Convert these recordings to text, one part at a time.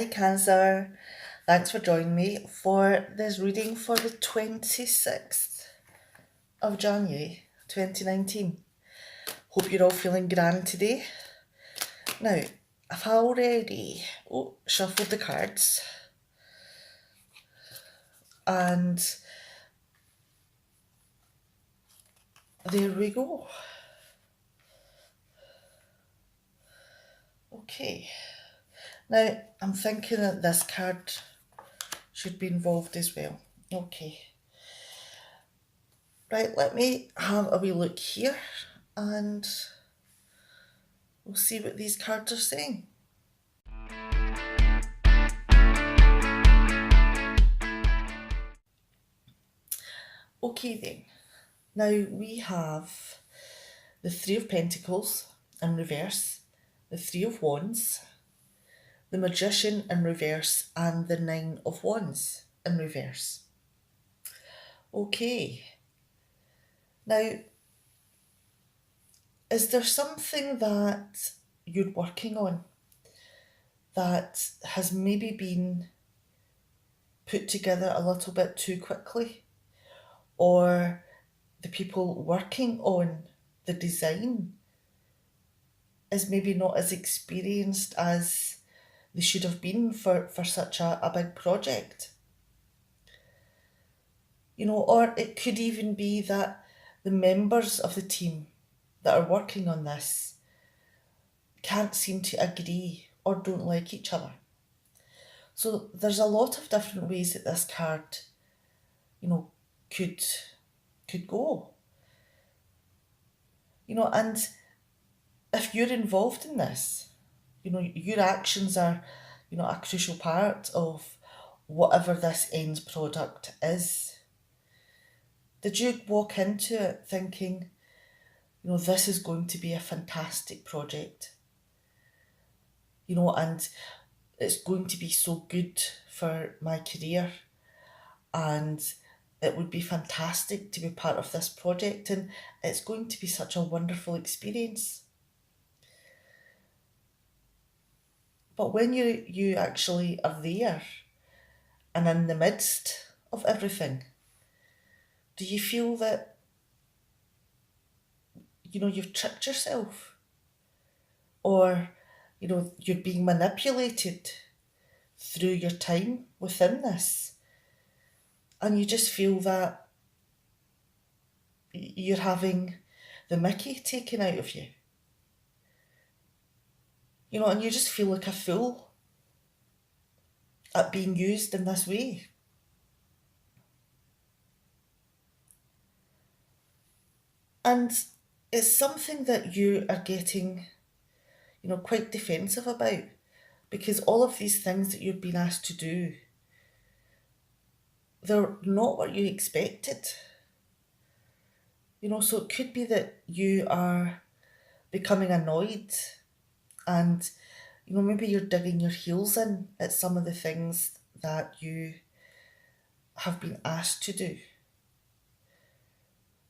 Hi, Cancer. Thanks for joining me for this reading for the 26th of January 2019. Hope you're all feeling grand today. Now, I've already shuffled the cards and there we go. Okay. Now, I'm thinking that this card should be involved as well. Okay. Right, let me have a wee look here and we'll see what these cards are saying. Okay then. Now we have the Three of Pentacles in reverse, the Three of Wands, the Magician in reverse, and the Nine of Wands in reverse. Okay. Now, is there something that you're working on that has maybe been put together a little bit too quickly? Or the people working on the design is maybe not as experienced as they should have been for such a big project? Or it could even be that the members of the team that are working on this can't seem to agree or don't like each other. So there's a lot of different ways that this card, could go. And if you're involved in this, your actions are, a crucial part of whatever this end product is. Did you walk into it thinking, this is going to be a fantastic project, and it's going to be so good for my career, and it would be fantastic to be part of this project, and it's going to be such a wonderful experience? But when you actually are there and in the midst of everything, do you feel that, you've tricked yourself? Or, you're being manipulated through your time within this? And you just feel that you're having the mickey taken out of you. And you just feel like a fool at being used in this way. And it's something that you are getting, quite defensive about, because all of these things that you've been asked to do, they're not what you expected. So it could be that you are becoming annoyed and, maybe you're digging your heels in at some of the things that you have been asked to do.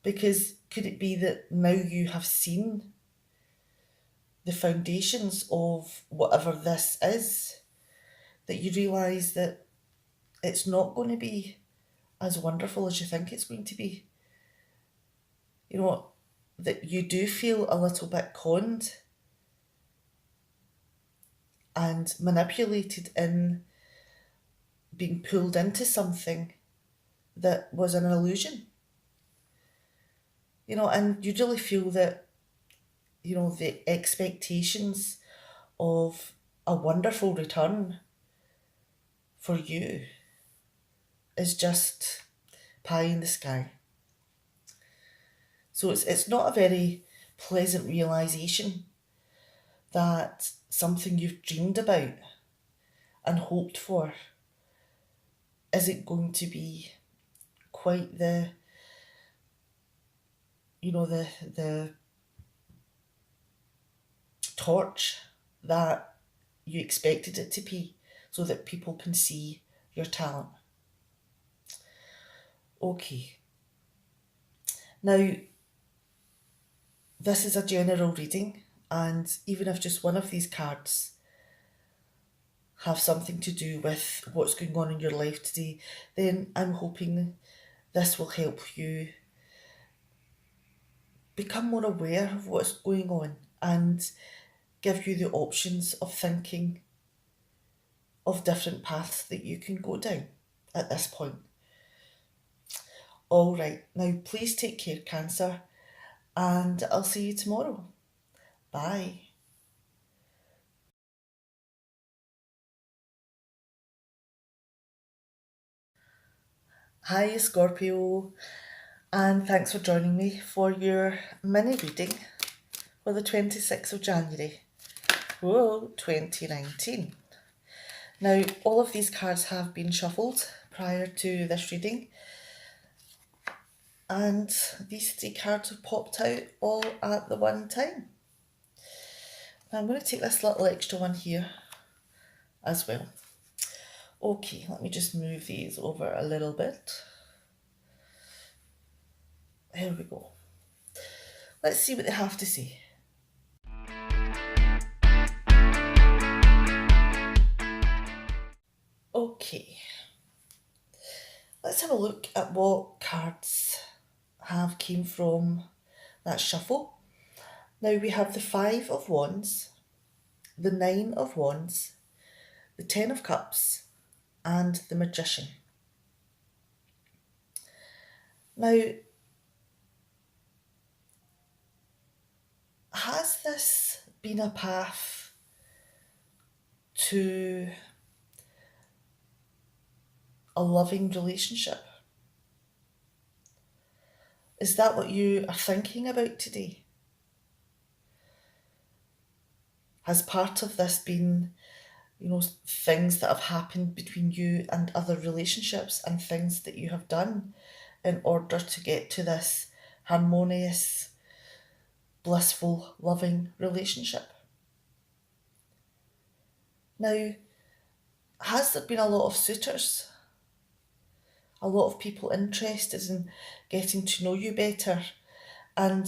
Because could it be that now you have seen the foundations of whatever this is, that you realise that it's not going to be as wonderful as you think it's going to be? That you do feel a little bit conned and manipulated in being pulled into something that was an illusion. And you really feel that, the expectations of a wonderful return for you is just pie in the sky. So it's not a very pleasant realisation that something you've dreamed about and hoped for isn't going to be quite the torch that you expected it to be, so that people can see your talent. Okay. Now, this is a general reading, and even if just one of these cards have something to do with what's going on in your life today, then I'm hoping this will help you become more aware of what's going on and give you the options of thinking of different paths that you can go down at this point. All right, now please take care, Cancer, and I'll see you tomorrow. Bye. Hi, Scorpio, and thanks for joining me for your mini reading for the 26th of January. Whoa, 2019. Now, all of these cards have been shuffled prior to this reading, and these three cards have popped out all at the one time. Now, I'm going to take this little extra one here as well. Okay, let me just move these over a little bit. There we go. Let's see what they have to say. Okay, let's have a look at what cards have came from that shuffle. Now we have the Five of Wands, the Nine of Wands, the Ten of Cups, and the Magician. Now, has this been a path to a loving relationship? Is that what you are thinking about today? Has part of this been, things that have happened between you and other relationships and things that you have done in order to get to this harmonious, blissful, loving relationship? Now, has there been a lot of suitors? A lot of people interested in getting to know you better? And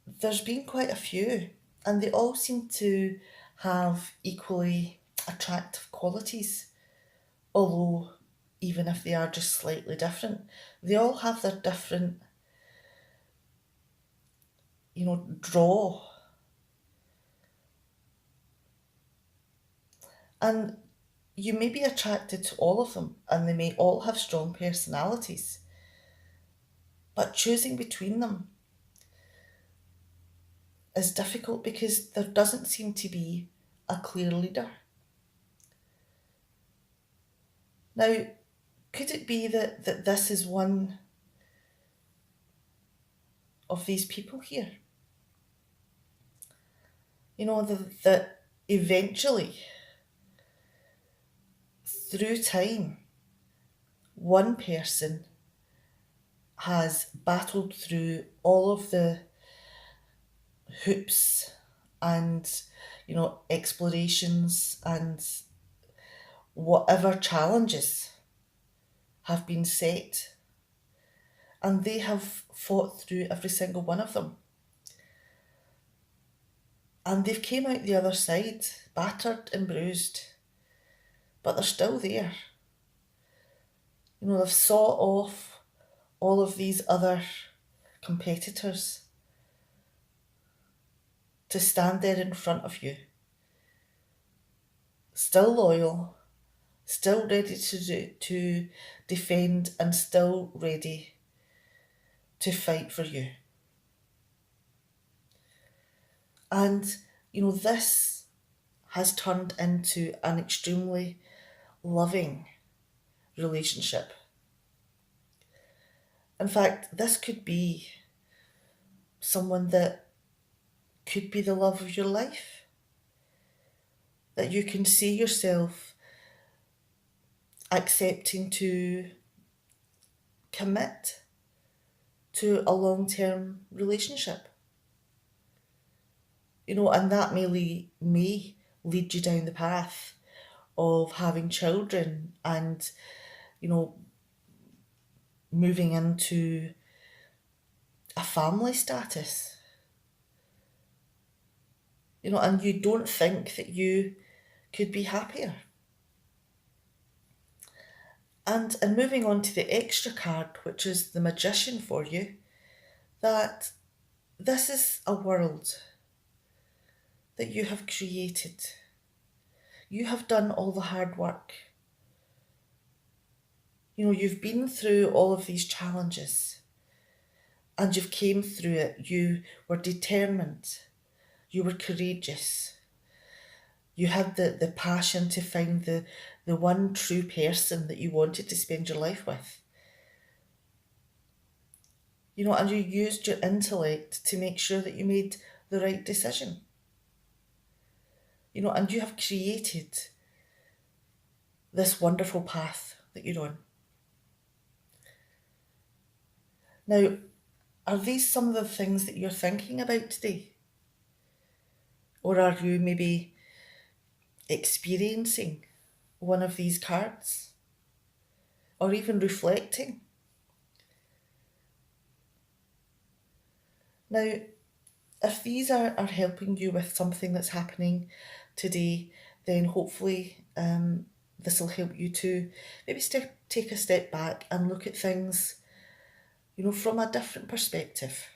there's been quite a few, and they all seem to have equally attractive qualities, although even if they are just slightly different, they all have their different, draw. And you may be attracted to all of them, and they may all have strong personalities, but choosing between them is difficult because there doesn't seem to be a clear leader. Now, could it be that this is one of these people here? That eventually, through time, one person has battled through all of the hoops and, explorations and whatever challenges have been set, and they have fought through every single one of them. And they've came out the other side, battered and bruised, but they're still there. They've sought off all of these other competitors to stand there in front of you, still loyal, still ready to defend, and still ready to fight for you. And, this has turned into an extremely loving relationship. In fact, this could be someone that could be the love of your life, that you can see yourself accepting to commit to a long-term relationship. And that may lead you down the path of having children and, moving into a family status. And you don't think that you could be happier. And moving on to the extra card, which is the Magician for you, that this is a world that you have created. You have done all the hard work. You know, you've been through all of these challenges and you've came through it. You were determined. You were courageous. You had the passion to find the one true person that you wanted to spend your life with. You know, and you used your intellect to make sure that you made the right decision. You know, and you have created this wonderful path that you're on. Now, are these some of the things that you're thinking about today? Or are you maybe experiencing one of these cards? Or even reflecting? Now, if these are helping you with something that's happening today, then hopefully this will help you to maybe take a step back and look at things, you know, from a different perspective.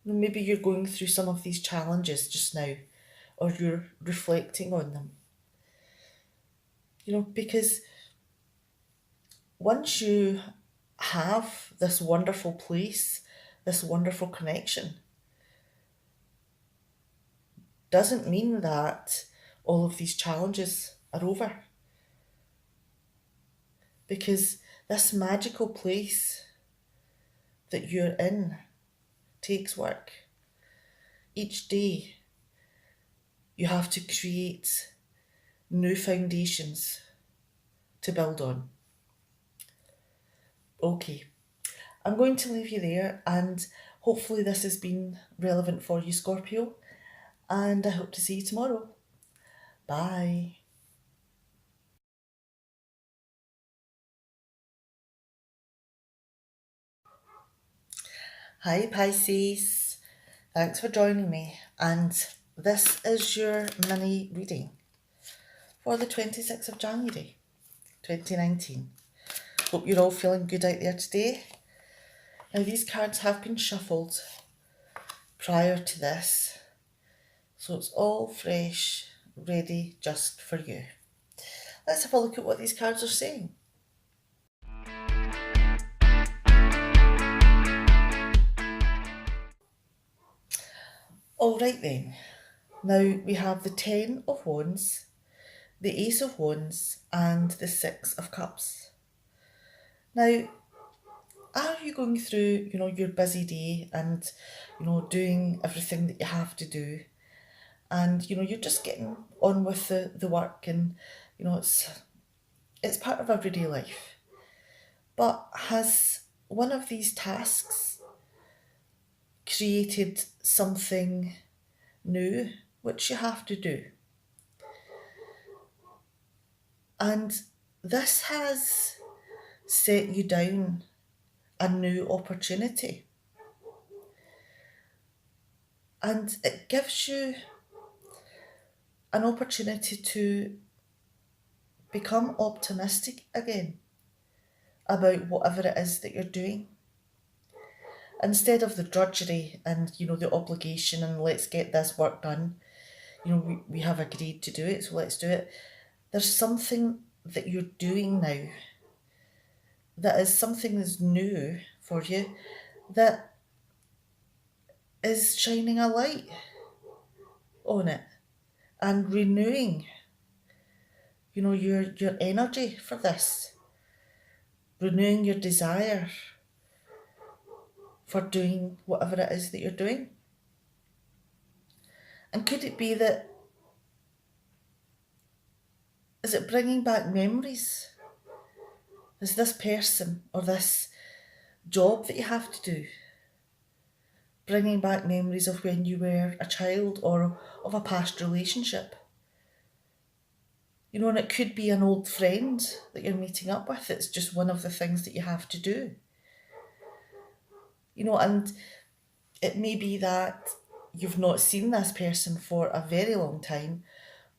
You know, maybe you're going through some of these challenges just now, or you're reflecting on them. You know, because once you have this wonderful place, this wonderful connection, doesn't mean that all of these challenges are over. Because this magical place that you're in takes work. Each day you have to create new foundations to build on. Okay, I'm going to leave you there, and hopefully this has been relevant for you, Scorpio, and I hope to see you tomorrow. Bye. Hi Pisces, thanks for joining me, and this is your mini reading for the 26th of January 2019. Hope you're all feeling good out there today. Now these cards have been shuffled prior to this, so it's all fresh, ready just for you. Let's have a look at what these cards are saying. Alright then, now we have the Ten of Wands, the Ace of Wands and the Six of Cups. Now, are you going through, you know, your busy day and, you know, doing everything that you have to do, and, you know, you're just getting on with the work, and, you know, it's part of everyday life. But has one of these tasks created something new which you have to do? And this has set you down a new opportunity. And it gives you an opportunity to become optimistic again about whatever it is that you're doing. Instead of the drudgery and, you know, the obligation and let's get this work done, you know, we have agreed to do it, so let's do it. There's something that you're doing now that is something that's new for you, that is shining a light on it and renewing, you know, your energy for this, renewing your desire for doing whatever it is that you're doing. And could it be that, is it bringing back memories? Is this person or this job that you have to do bringing back memories of when you were a child or of a past relationship? You know, and it could be an old friend that you're meeting up with. It's just one of the things that you have to do. You know, and it may be that you've not seen this person for a very long time,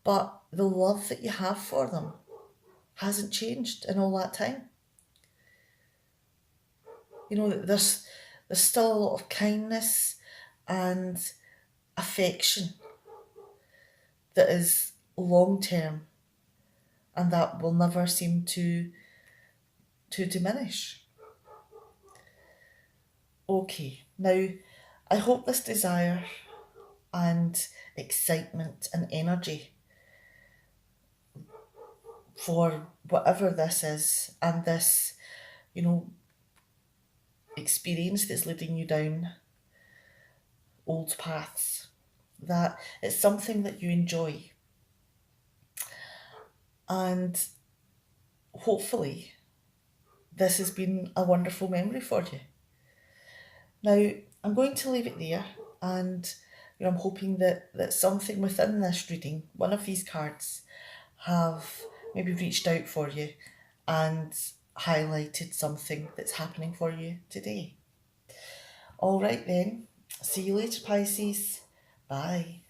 but the love that you have for them hasn't changed in all that time. You know, there's still a lot of kindness and affection that is long term and that will never seem to diminish. Okay, now I hope this desire and excitement and energy for whatever this is and this, you know, experience that's leading you down old paths, that it's something that you enjoy. And hopefully, this has been a wonderful memory for you. Now, I'm going to leave it there, and I'm hoping that something within this reading, one of these cards, have maybe reached out for you and highlighted something that's happening for you today. All right then, see you later, Pisces. Bye.